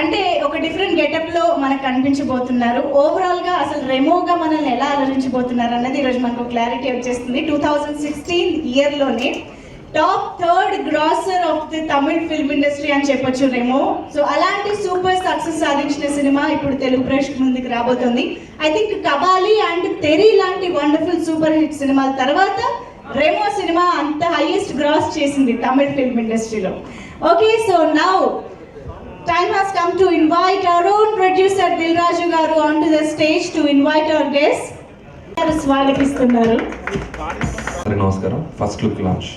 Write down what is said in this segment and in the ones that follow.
అంటే ఒక డిఫరెంట్ గెటప్లో మనకు కనిపించబోతున్నారు. ఓవరాల్గా అసలు రెమోగా మనల్ని ఎలా అలరించబోతున్నారు అన్నది ఈరోజు మనకు క్లారిటీ వచ్చేస్తుంది. 2016 ఇయర్లోనే top 3rd grosser of the Tamil film industry అని చెప్పొచ్చు రెమో. సో అలాంటి సూపర్ సక్సెస్ సాధించిన సినిమా ఇప్పుడు తెలుగు ప్రేక్షకుల ముందుకు రాబోతుంది. I think Kabali and Theri లాంటి వండర్ఫుల్ సూపర్ హిట్ సినిమాల తర్వాత రెమో సినిమా అంత హైయెస్ట్ గ్రాస్ చేసింది తమిళ్ ఫిల్మ్ ఇండస్ట్రీలో. Okay, so now time has come to invite our own producer Dil Raju garu onto the stage to invite our guests. స్వాగతిస్తున్నారు. నమస్కారం. First look launch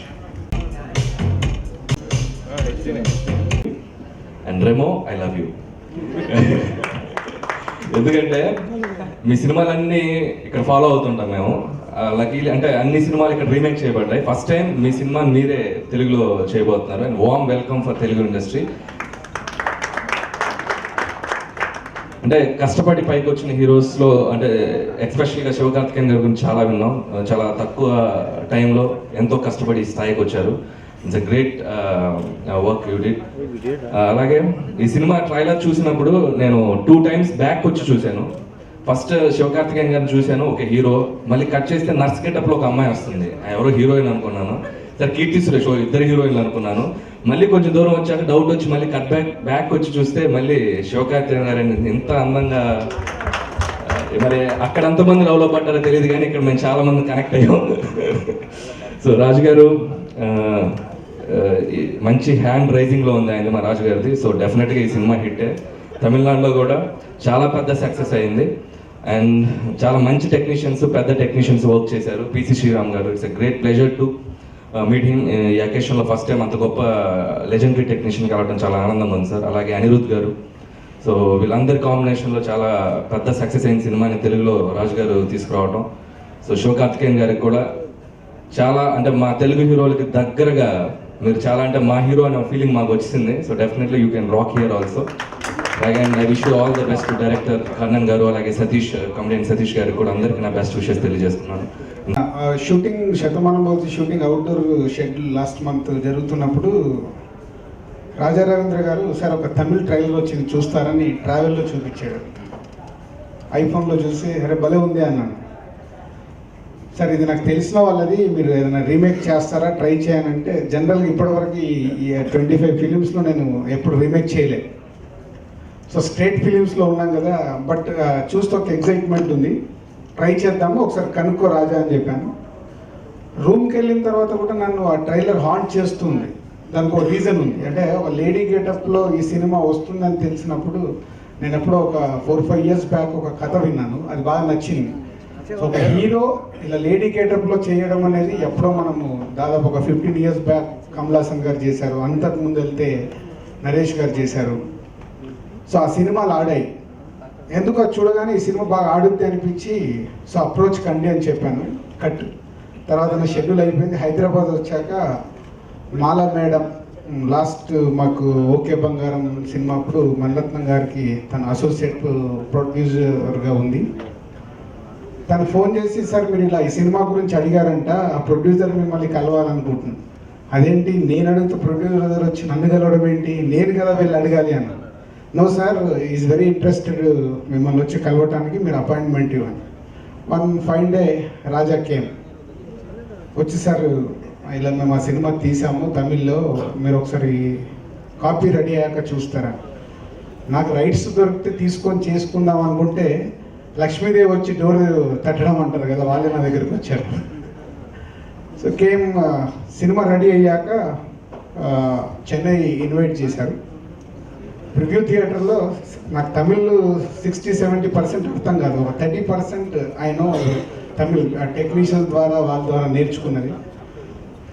and Remo I love you. ఎందుకంటే మీ సినిమాలన్నీ ఇక్కడ follow అవుతుంటాం మేము. Luckily అంటే అన్ని సినిమాలు ఇక్కడ రీమేక్ చేయబడ్డాయి. ఫస్ట్ టైం మీ సినిమా మీరే తెలుగులో చేయబోతున్నారు. And warm welcome for Telugu industry. అంటే కష్టపడి పైకి వచ్చిన హీరోస్లో అంటే ఎస్పెషల్గా శివకార్తికేయన్ గారి గురించి చాలా విన్నాం. చాలా తక్కువ టైంలో ఎంతో కష్టపడి స్థాయికి వచ్చారు. It's a great work you did. అలాగే ఈ సినిమా ట్రైలర్ చూసినప్పుడు నేను 2 times బ్యాక్ వచ్చి చూశాను. ఫస్ట్ శివకార్తికేయన్ గారిని చూశాను, ఒక హీరో. మళ్ళీ కట్ చేస్తే నర్స్ గెటప్లో ఒక అమ్మాయి వస్తుంది. ఎవరో హీరోయిన్ అనుకున్నాను. సార్ కీర్తి సురేష్, 2 హీరోయిన్లు అనుకున్నాను. మళ్ళీ కొంచెం దూరం వచ్చాక డౌట్ వచ్చి మళ్ళీ కట్ బ్యాక్ వచ్చి చూస్తే మళ్ళీ శివకార్తికేయన్ గారు ఎంత అందంగా. మరి అక్కడ ఎంతమంది లవ్లో పడ్డారో తెలియదు, కానీ ఇక్కడ మేము చాలా మంది కనెక్ట్ అయ్యాం. సో రాజు గారు మంచి హ్యాండ్ రైజింగ్లో ఉంది ఆయన, మా రాజు గారిది. సో డెఫినెట్గా ఈ సినిమా హిట్టే. తమిళనాడులో కూడా చాలా పెద్ద సక్సెస్ అయింది. అండ్ చాలా మంచి టెక్నీషియన్స్, పెద్ద టెక్నీషియన్స్ వర్క్ చేశారు. పిసి శ్రీరామ్ గారు, it's a great pleasure to meet him. ఈ అకేషన్లో ఫస్ట్ టైం అంత గొప్ప లెజెండరీ టెక్నీషియన్ కావడం చాలా ఆనందంగా ఉంది సార్. అలాగే అనిరుద్ గారు. సో వీళ్ళందరి కాంబినేషన్లో చాలా పెద్ద సక్సెస్ అయిన సినిమాని తెలుగులో రాజు గారు తీసుకురావడం. సో శివకార్తికేయన్ గారికి కూడా చాలా అంటే మా తెలుగు హీరోలకి దగ్గరగా మీరు చాలా అంటే మా హీరో అనే ఫీలింగ్ మాకు వచ్చింది. So definitely you can rock here also. అలాగే and I wish you all the best director Karnan garu, అలాగే సతీష్, కమెడియన్ సతీష్ గారికి కూడా అందరికీ నా బెస్ట్ విషెస్ తెలియజేస్తున్నాను. Shooting Shatamanam Bhavati shooting outdoor schedule last month జరుగుతున్నప్పుడు రాజా రవీంద్ర గారు సార్ ఒక తమిళ్ ట్రైలర్ వచ్చింది చూస్తారని ట్రావెల్లో చూపించాడు. ఐఫోన్లో చూసి అరే భలే ఉంది అన్నాను. సార్ ఇది నాకు తెలిసిన వాళ్ళది, మీరు ఏదైనా రీమేక్ చేస్తారా ట్రై చేయనంటే, జనరల్గా ఇప్పటివరకు ఈ 25 ఫిలిమ్స్లో నేను ఎప్పుడు రీమేక్ చేయలేదు. సో స్ట్రేట్ ఫిలిమ్స్లో ఉన్నాం కదా, బట్ చూస్తే ఒక ఎగ్జైట్మెంట్ ఉంది, ట్రై చేద్దాము ఒకసారి కనుక్కో రాజా అని చెప్పాను. రూమ్కి వెళ్ళిన తర్వాత కూడా నన్ను ఆ ట్రైలర్ హాంట్ చేస్తుంది. దానికి ఒక రీజన్ ఉంది. అంటే ఒక లేడీ గెటప్లో ఈ సినిమా వస్తుందని తెలిసినప్పుడు నేను ఎప్పుడో ఒక 4-5 years బ్యాక్ ఒక కథ విన్నాను, అది బాగా నచ్చింది. సో ఒక హీరో ఇలా లేడీ గెటప్లో చేయడం అనేది ఎప్పుడో మనము దాదాపు ఒక 15 years బ్యాక్ కమల్ హాసన్ గారు చేశారు, అంతకుముందు వెళ్తే నరేష్ గారు చేశారు. సో ఆ సినిమాలు ఆడాయి. ఎందుకు అది చూడగానే ఈ సినిమా బాగా ఆడుద్ది అనిపించి సో అప్రోచ్ కండి అని చెప్పాను. కట్ తర్వాత నా షెడ్యూల్ అయిపోయింది. హైదరాబాద్ వచ్చాక మాలా మేడం లాస్ట్ మాకు ఓకే బంగారం సినిమా అప్పుడు మణిరత్నం గారికి తన అసోసియేట్ ప్రొడ్యూసర్గా ఉంది. తను ఫోన్ చేసి సార్ మీరు ఇలా ఈ సినిమా గురించి అడిగారంట, ఆ ప్రొడ్యూసర్ మిమ్మల్ని కలవాలనుకుంటున్నాను. అదేంటి నేను అడిగితే ప్రొడ్యూసర్ వచ్చి నన్ను కలవడం ఏంటి, నేను కదా వెళ్ళి అడగాలి అన్నాను. No sir is very interested మిమ్మల్ని వచ్చి కలవటానికి, మీరు అపాయింట్మెంట్ ఇవ్వండి. 1 fine day రాజా కేమ్ వచ్చి సార్ ఇలా మేము ఆ సినిమా తీసాము తమిళ్లో, మీరు ఒకసారి కాపీ రెడీ అయ్యాక చూస్తారా. నాకు రైట్స్ దొరికితే తీసుకొని చేసుకుందాం అనుకుంటే లక్ష్మీదేవి వచ్చి డోర్ తట్టడం అంటారు కదా, వాళ్ళే నా దగ్గరికి వచ్చారు. సో కేమ్ సినిమా రెడీ అయ్యాక చెన్నై ఇన్వైట్ చేశారు. ప్రివ్యూ థియేటర్లో నాకు తమిళ్ 60-70% అర్థం కాదు, ఒక 30% ఐ నో తమిళ్ టెక్నీషియన్స్ ద్వారా వాళ్ళ ద్వారా నేర్చుకున్నది.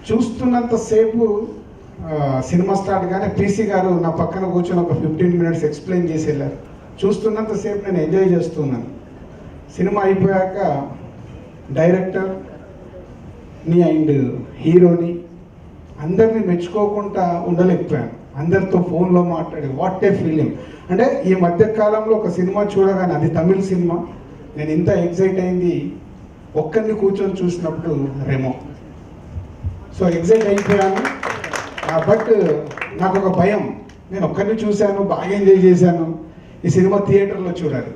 చూస్తున్నంతసేపు సినిమా స్టార్ట్ కానీ పీసీ గారు నా పక్కన కూర్చొని ఒక 15 minutes ఎక్స్ప్లెయిన్ చేసి వెళ్ళారు. చూస్తున్నంతసేపు నేను ఎంజాయ్ చేస్తున్నాను. సినిమా అయిపోయాక డైరెక్టర్ని అండ్ హీరోని అందరినీ మెచ్చుకోకుండా ఉండలేకపోయాను. అందరితో ఫోన్లో మాట్లాడి వాట్ ఏ ఫీలింగ్. అంటే ఈ మధ్యకాలంలో ఒక సినిమా చూడగానే, అది తమిళ్ సినిమా, నేను ఇంత ఎగ్జైట్ అయింది ఒక్కరిని కూర్చొని చూసినప్పుడు రెమో. సో ఎగ్జైట్ అయిపోయాను. బట్ నాకు ఒక భయం, నేను ఒక్కరిని చూశాను, బాగా ఎంజాయ్ చేశాను. ఈ సినిమా థియేటర్లో చూడాలి.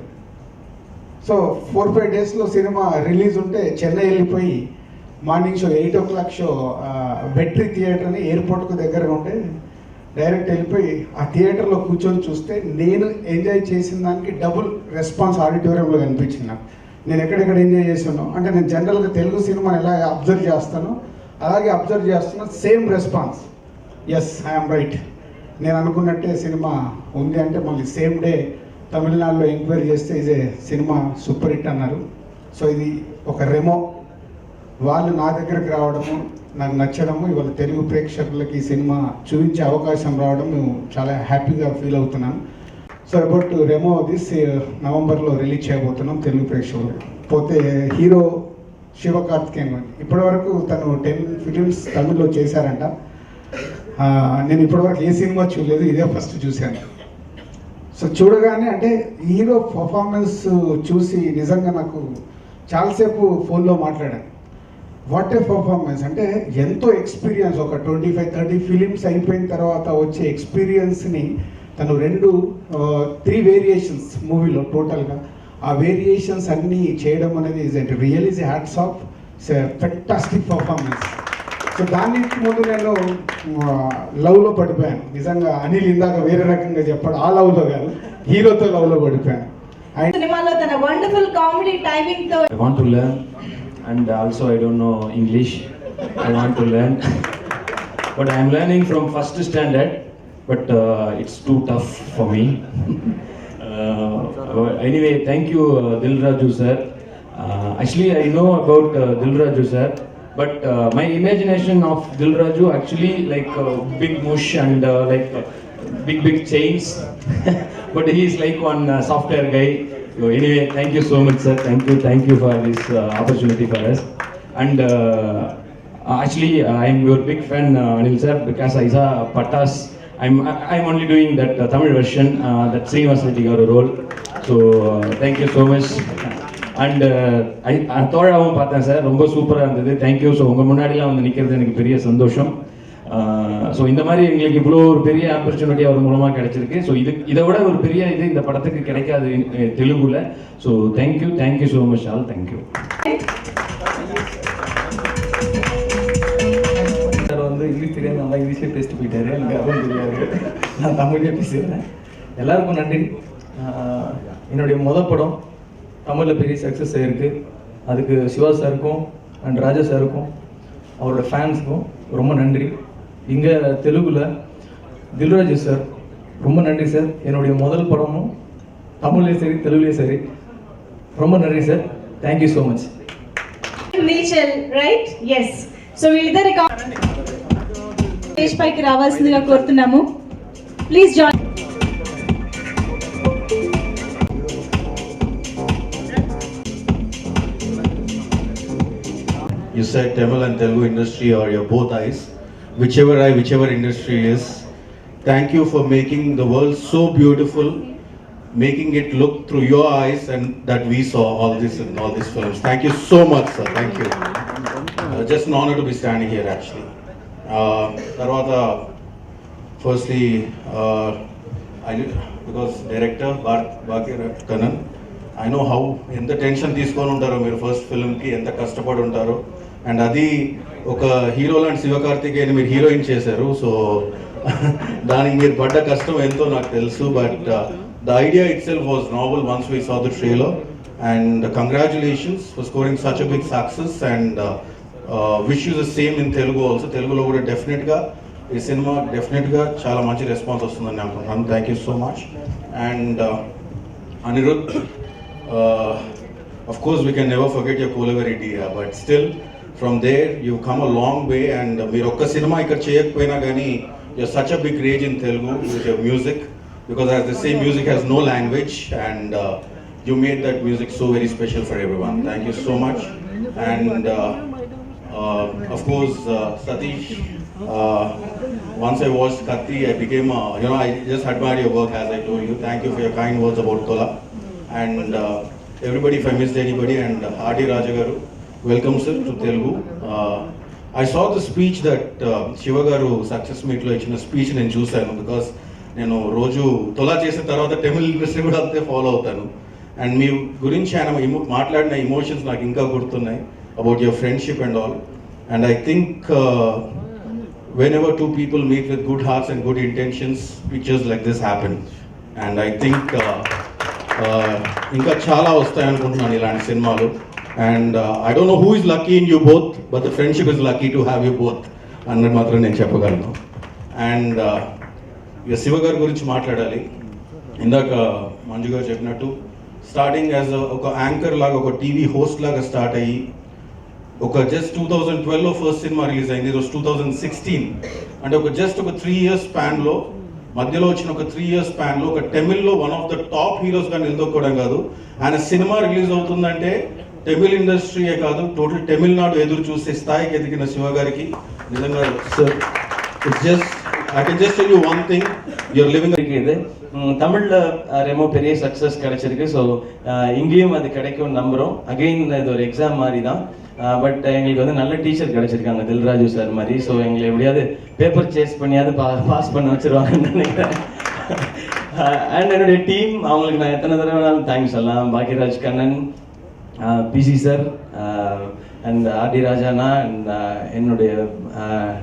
సో 4-5 డేస్లో సినిమా రిలీజ్ ఉంటే చెన్నై వెళ్ళిపోయి మార్నింగ్ షో 8 o'clock షో బెట్రీ థియేటర్ అని ఎయిర్పోర్ట్కు దగ్గరగా ఉంటే డైరెక్ట్ వెళ్ళిపోయి ఆ థియేటర్లో కూర్చొని చూస్తే నేను ఎంజాయ్ చేసిన దానికి డబుల్ రెస్పాన్స్ ఆడిటోరియంలో కనిపించింది నాకు. నేను ఎక్కడెక్కడ ఎంజాయ్ చేశాను అంటే నేను జనరల్గా తెలుగు సినిమాని ఎలా అబ్జర్వ్ చేస్తానో అలాగే అబ్జర్వ్ చేస్తున్నా, same response. Yes, I'm right, నేను అనుకున్నట్టే సినిమా ఉంది అంటే మళ్ళీ సేమ్ డే తమిళనాడులో ఎంక్వైరీ చేస్తే ఇదే సినిమా సూపర్ హిట్ అన్నారు. సో ఇది ఒక రెమో, వాళ్ళు నా దగ్గరికి రావడము, నాకు నచ్చడము, ఇవాళ తెలుగు ప్రేక్షకులకి ఈ సినిమా చూపించే అవకాశం రావడం మేము చాలా హ్యాపీగా ఫీల్ అవుతున్నాను. సో అబౌట్ రెమో దిస్ నవంబర్లో రిలీజ్ చేయబోతున్నాం తెలుగు ప్రేక్షకులు. పోతే హీరో శివకార్తికేయన్, ఇప్పటివరకు తను 10 ఫిలిమ్స్ తమిళ్లో చేశారంట. నేను ఇప్పటివరకు ఏ సినిమా చూడలేదు, ఇదే ఫస్ట్ చూశాను. సో చూడగానే అంటే హీరో పర్ఫార్మెన్స్ చూసి నిజంగా నాకు చాలాసేపు ఫోన్లో మాట్లాడాను. వాట్ ఏ పర్ఫార్మెన్స్ అంటే ఎంతో ఎక్స్పీరియన్స్, ఒక 25-30 ఫిలిమ్స్ అయిపోయిన తర్వాత వచ్చే ఎక్స్పీరియన్స్ని తను 3 వేరియేషన్స్ మూవీలో టోటల్గా ఆ వేరియేషన్స్ అన్నీ చేయడం అనేది real is hats off, fantastic performance. So దానికి ముందు నేను లవ్లో పడిపోయాను నిజంగా. అనిల్ ఇందాక వేరే రకంగా చెప్పాడు, ఆ లవ్లో కాదు, హీరోతో లవ్లో పడిపోయాను. సినిమాలో తన వండర్ఫుల్ కామెడీ టైమింగ్ తో I want to learn, and also I don't know English. I want to learn, but I am learning from first standard, but it's too tough for me. Anyway, thank you Dil Raju sir. Actually I know about Dil Raju sir, but my imagination of Dil Raju actually like big mush and like big chains, but he is like one software guy. So anyway, thank you so much sir, thank you for this opportunity for us. And actually I am your big fan Anil sir, because I saw Pattas. I'm only doing that Tamil version, that Srinivas Reddy garu role. So thank you so much. And I தோழாவும் பார்த்தேன் sir, ரொம்ப சூப்பராக இருந்தது. Thank you. So உங்கள் முன்னாடிலாம் வந்து நிற்கிறது எனக்கு பெரிய சந்தோஷம். ஸோ இந்த மாதிரி எங்களுக்கு இவ்வளோ ஒரு பெரிய ஆப்பர்ச்சுனிட்டி அவர் மூலமாக கிடைச்சிருக்கு. ஸோ இதை விட ஒரு பெரிய இது இந்த படத்துக்கு கிடைக்காது தெலுங்குல. So thank you so much all, thank you. Sir வந்து இங்கிலீஷ் தெரியாது, நல்லா இங்கிலீஷ்லேயே பேசிட்டு போயிட்டாரு. எனக்கு அதுவும் தெரியாது, நான் தமிழ்லேயே பேசிடுறேன். எல்லாருக்கும் நன்றி. என்னுடைய படம் தமிழில் பெரிய சக்ஸஸ் ஆகிருக்கு. அதுக்கு சிவா சாருக்கும் அண்ட் ராஜா சாருக்கும் அவரோட ஃபேன்ஸுக்கும் ரொம்ப நன்றி. இங்கே தெலுங்குல தில்ராஜு சார் ரொம்ப நன்றி சார். என்னுடைய முதல் படமும் தமிழ்லேயும் சரி தெலுங்குலேயும் சரி ரொம்ப நன்றி sir. Thank you so much. నీచల్ రైట్, ఎస్. సో వీళ్ళిద్దరి స్టేజ్ పైకి రావాల్సిందిగా కోరుతున్నాము. Please join. You said Tamil and Telugu industry are your both eyes. Whichever eye, whichever industry is. Thank you for making the world so beautiful, making it look through your eyes, and that we saw all this in all these films. Thank you so much, sir. Thank you. Just an honor to be standing here, actually. Tarvata, firstly, because director Bhagir Kannan, I know how ఎంత tension తీసుకొని ఉంటారో మీరు first ఫిల్మ్కి, ఎంత కష్టపడి ఉంటారో. And అది ఒక hero లాంటి శివకార్తికేయన్ మీరు హీరోయిన్ చేశారు. సో దానికి మీరు పడ్డ కష్టం ఎంతో నాకు తెలుసు. But the idea itself was novel once we saw the trailer. And congratulations for scoring such a big success. And wish you the same in Telugu also. తెలుగులో కూడా డెఫినెట్గా ఈ సినిమా డెఫినెట్గా చాలా మంచి రెస్పాన్స్ వస్తుందని అనుకుంటున్నాను. Thank you so much. And Anirudh, of course we can never forget your Kolaveri Dia, but still from there you've come a long way. And meer okka cinema ikkada cheyakapoyina gaani you're such a big rage in Telugu with your music, because as they say, music has no language, and you made that music so very special for everyone. Thank you so much. And of course Satish, once I watched Katti, I became I just admire your work, as I told you. Thank you for your kind words about Tola. And everybody, if I missed anybody, and R.D. Raja garu, welcome sir to Telugu. I saw the speech that Shiva garu success meet lo ichina speech nenu chusanu, because నేను రోజు తొలా చేసిన తర్వాత Tamil industry కూడా అంతే follow అవుతాను. And మీ గురించి ఆయన మాట్లాడిన ఇమోషన్స్ నాకు ఇంకా గుర్తున్నాయి, about your friendship and all. And I think whenever two people meet with good hearts and good intentions, pictures like this happen. And I think ఇంకా చాలా వస్తాయి అనుకుంటున్నాను ఇలాంటి సినిమాలు. And I don't know who is lucky in you both, but the friendship is lucky to have you both అన్నది మాత్రం నేను చెప్పగలను. అండ్ ఇక శివ గారి గురించి మాట్లాడాలి. ఇందాక మంజు గారు చెప్పినట్టు స్టార్టింగ్ యాజ్ ఒక యాంకర్ లాగా, ఒక టీవీ హోస్ట్ లాగా స్టార్ట్ అయ్యి ఒక జస్ట్ 2012లో ఫస్ట్ సినిమా రిలీజ్ అయింది. ఈరోజు 2016. అంటే ఒక జస్ట్ ఒక 3 years స్పాన్లో, మధ్యలో వచ్చిన ఒక 3 years స్పాన్లో ఒక తమిళ్లో వన్ ఆఫ్ ద టాప్ హీరోస్గా నిలదొక్కడం కాదు, ఆయన సినిమా రిలీజ్ అవుతుందంటే తమిళ్ ఇండస్ట్రీయే కాదు, టోటల్ తమిళనాడు ఎదురు చూసే స్థాయికి ఎదిగిన శివ గారికి నిజంగా sir, it's just I can just tell you one thing, you're living. இது தமிழில் ரெமோ பெரிய சக்ஸஸ் கிடைச்சிருக்கு. ஸோ இங்கேயும் அது கிடைக்கும் நம்புகிறோம். அகெயின் இது ஒரு எக்ஸாம் மாதிரி தான், பட் எங்களுக்கு வந்து நல்ல டீச்சர் கிடைச்சிருக்காங்க தில்ராஜு சார் மாதிரி. ஸோ எங்களை எப்படியாவது பேப்பர் சேஸ் பண்ணியாவது பாஸ் பண்ண வச்சுருவாங்கன்னு நினைக்கிறேன். அண்ட் என்னுடைய டீம், அவங்களுக்கு நான் எத்தனை தடவை வேணாலும் தேங்க்ஸ் சொல்லலாம். Bhagyaraj Kannan, PC sir, and R D ராஜானா, அண்ட் என்னுடைய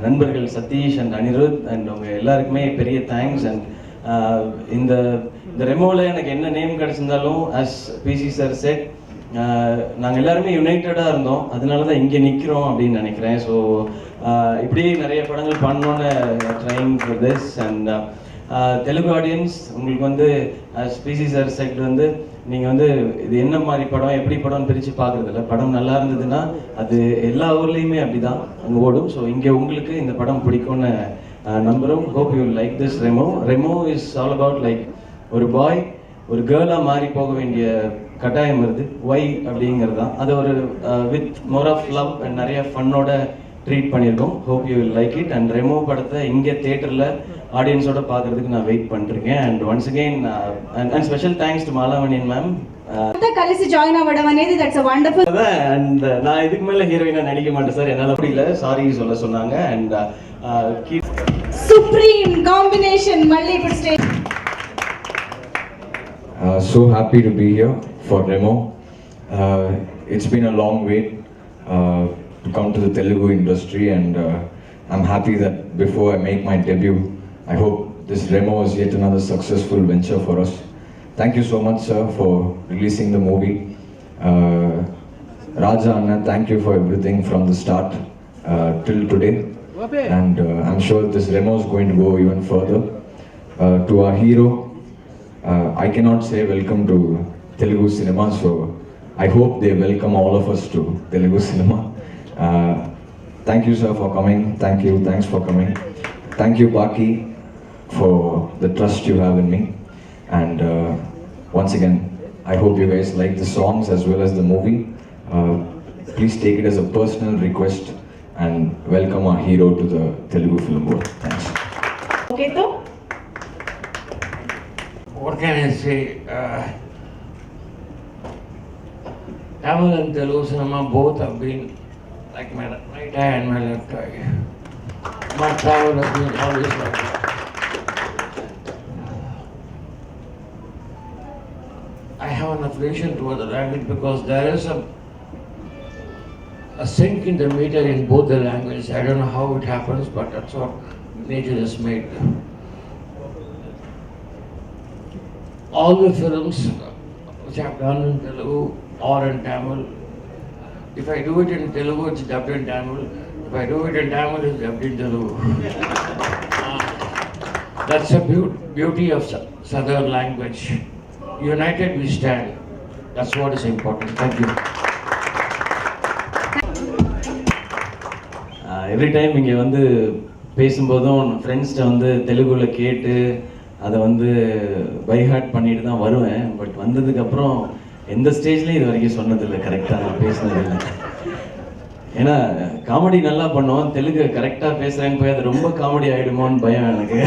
நண்பர்கள் சதீஷ் அண்ட் அனிருத் அண்ட் அவங்க எல்லாருக்குமே பெரிய தேங்க்ஸ். அண்ட் இந்த ரெமோவில் எனக்கு என்ன நேம் கிடச்சிருந்தாலும், அஸ் பிசி சார் செட், நாங்கள் எல்லாருமே யுனைட்டடாக இருந்தோம், அதனால தான் இங்கே நிற்கிறோம் அப்படின்னு நினைக்கிறேன். ஸோ இப்படி நிறைய படங்கள் பண்ணோன்னு trying for this. And Telugu audience, உங்களுக்கு வந்து அஸ் பிசி சார் செட் வந்து நீங்கள் வந்து இது என்ன மாதிரி படம், எப்படி படம்னு பிரித்து பார்க்குறதில்ல. படம் நல்லா இருந்ததுன்னா அது எல்லா ஊர்லேயுமே அப்படி தான் அங்கே ஓடும். ஸோ இங்கே உங்களுக்கு இந்த படம் பிடிக்கும்னு நம்புகிறோம். Hope you like this Remo. Remo is all about like ஒரு பாய் ஒரு கேர்ளாக மாறி போக வேண்டிய கட்டாயம் வருது, ஒய் அப்படிங்கிறது தான். அது ஒரு with more of love and நிறைய ஃபன்னோட ட்ரீட் பண்ணியிருக்கோம். Hope you will like it. And Remo படத்தை இங்கே தேட்டரில் ஆடியன்ஸோட பார்க்குறதுக்கு நான் வெயிட் பண்ணிருக்கேன். And once again and special thanks to Malavaniyan ma'am. అంతా కలిసి జాయిన్ అవ్వడం అనేది దట్స్ అ వండర్ఫుల్. அண்ட் நான் இதுக்கு மேலே ஹீரோயினா நடிக்க மாட்டேன் சார், என்னால் அப்படி இல்லை, சாரி சொல்ல சொன்னாங்க. அண்ட் సుప్రీం కాంబినేషన్ మళ్ళీ ఇప్పుడు stage. So happy to be here for Remo. It's been a long wait to come to the Telugu industry, and I'm happy that before I make my debut, I hope this Remo is yet another successful venture for us. Thank you so much, sir, for releasing the movie. Raja Anna, thank you for everything from the start till today. And I'm sure this Remo is going to go even further. To our hero, I cannot say welcome to Telugu cinema, so I hope they welcome all of us to Telugu cinema. Thank you, sir, for coming. Thank you, thanks for coming. Thank you, Baki, for the trust you have in me. And once again, I hope you guys like the songs as well as the movie. Please take it as a personal request and welcome our hero to the Telugu film world. Thanks. Okay తో What can I say? Tamil and Telugu cinema both have been like my right eye and my left eye. My travel has been always like that. I have an affiliation toward the language because there is a sync in the meter in both the languages. I don't know how it happens, but that's what nature has made. All the films which I've done in Telugu or in Tamil, if I do it in Telugu, it's dubbed in Tamil. If I do it in Tamil, it's dubbed in Telugu. That's the beauty of southern language. United we stand. That's what is important. Thank you. Every time இங்கே வந்து பேசும்போதும் ஃப்ரெண்ட்ஸ்கிட்ட வந்து தெலுங்குல கேட்டு அதை வந்து by heart பண்ணிட்டு தான் வருவேன். பட் வந்ததுக்கப்புறம் எந்த ஸ்டேஜ்லேயும் இது வரைக்கும் சொன்னதில்லை, கரெக்டாக நான் பேசினதில்லை. ஏன்னா காமெடி நல்லா பண்ணோம், தெலுங்கு கரெக்டாக பேசுகிறேன்னு போய் அது ரொம்ப காமெடி ஆகிடுமோன்னு பயம் எனக்கு.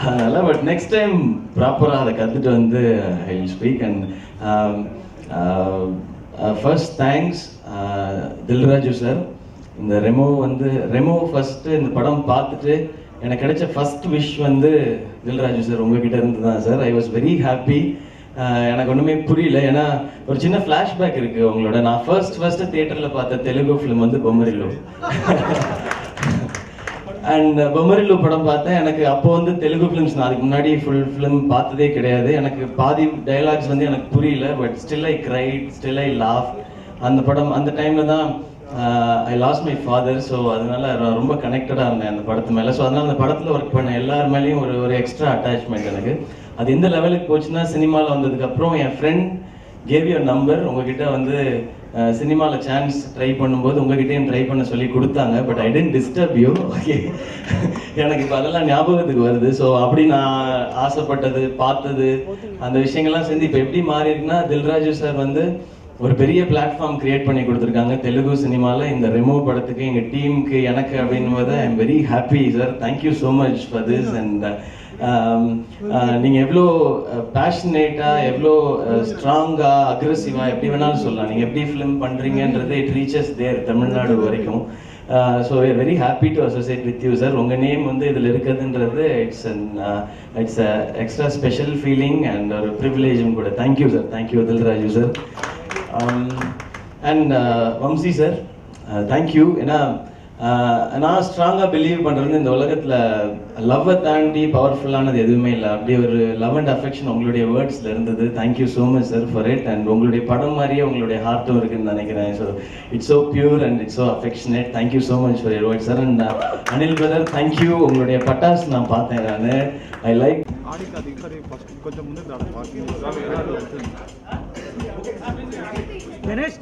அதனால் பட் நெக்ஸ்ட் டைம் ப்ராப்பராக அதை கற்றுட்டு வந்து I will speak. And first thanks Dil Raju sir. இந்த ரெமோ ஃபஸ்ட்டு இந்த படம் பார்த்துட்டு எனக்கு கிடைச்ச ஃபர்ஸ்ட் விஷ் வந்து தில்ராஜு சார் உங்ககிட்ட இருந்து தான் sir. I was very happy. எனக்கு ஒன்றுமே புரியல, ஏன்னா ஒரு சின்ன ஃப்ளாஷ்பேக் இருக்குது உங்களோட. நான் ஃபர்ஸ்ட் தியேட்டரில் பார்த்த தெலுங்கு ஃபிலிம் வந்து பொம்மரில்லு. அண்ட் பொம்மரில்லு படம் பார்த்தேன். எனக்கு அப்போ வந்து தெலுங்கு ஃபிலிம்ஸ் நான் அதுக்கு முன்னாடி ஃபுல் ஃபிலிம் பார்த்ததே கிடையாது. எனக்கு பாதி டைலாக்ஸ் வந்து எனக்கு புரியல, but still I cried, still I laugh. அந்த படம் அந்த டைமில் தான் ஐ லாஸ்ட் மை ஃபாதர். ஸோ அதனால ரொம்ப கனெக்டடாக இருந்தேன் அந்த படத்து மேலே. ஸோ அதனால் அந்த படத்தில் ஒர்க் பண்ண எல்லார் மேலேயும் ஒரு எக்ஸ்ட்ரா அட்டாச்மெண்ட் எனக்கு. அது எந்த லெவலுக்கு போச்சுன்னா, சினிமாவில் வந்ததுக்கப்புறம் என் ஃப்ரெண்ட் கேவ் யூ நம்பர், உங்ககிட்ட வந்து சினிமாவில் சான்ஸ் ட்ரை பண்ணும்போது உங்ககிட்டயும் ட்ரை பண்ண சொல்லி கொடுத்தாங்க. But I didn't disturb you. Okay, எனக்கு இப்போ அதெல்லாம் ஞாபகத்துக்கு வருது. ஸோ அப்படி நான் ஆசைப்பட்டது, பார்த்தது, அந்த விஷயங்கள்லாம் சேர்ந்து இப்போ எப்படி மாறி இருக்குன்னா, தில்ராஜு சார் வந்து ஒரு பெரிய பிளாட்ஃபார்ம் கிரியேட் பண்ணி கொடுத்துருக்காங்க தெலுங்கு சினிமாவில். இந்த ரெமோ படத்துக்கு, எங்கள் டீமுக்கு, எனக்கு அப்படின்போது I am very happy sir. Thank you so much for this. And நீங்கள் எவ்வளோ பேஷனேட்டாக, எவ்வளோ ஸ்ட்ராங்காக, அக்ரெசிவாக, எப்படி வேணாலும் சொல்லலாம். நீங்கள் எப்படி ஃபிலிம் பண்ணுறீங்கன்றது இட் ரீச்சஸ் தேர் தமிழ்நாடு வரைக்கும். So we are very happy to associate with you sir. உங்கள் நேம் வந்து இதில் இருக்குதுன்றது it's extra special feeling and ஒரு ப்ரிவிலேஜும் கூட. Thank you sir. Thank you Dil Raju sir. And Vamsi sir, thank you. ஏன்னா நான் ஸ்ட்ராங்காக பிலீவ் பண்ணுறது, இந்த உலகத்தில் லவ்வை தாண்டி பவர்ஃபுல்லானது எதுவுமே இல்லை. அப்படி ஒரு லவ் அண்ட் அஃபெக்ஷன் உங்களுடைய வேர்ட்ஸில் இருந்தது. Thank you so much sir for it. And உங்களுடைய படம் மாதிரியே உங்களுடைய ஹார்ட்டும் இருக்குன்னு நினைக்கிறேன். So it's so pure and it's so affectionate. Thank you so much for your words sir. And Anil brother, thank you. உங்களுடைய பட்டாஸ் நான் பார்த்தேன். நான் ஐ லைக் గణేష్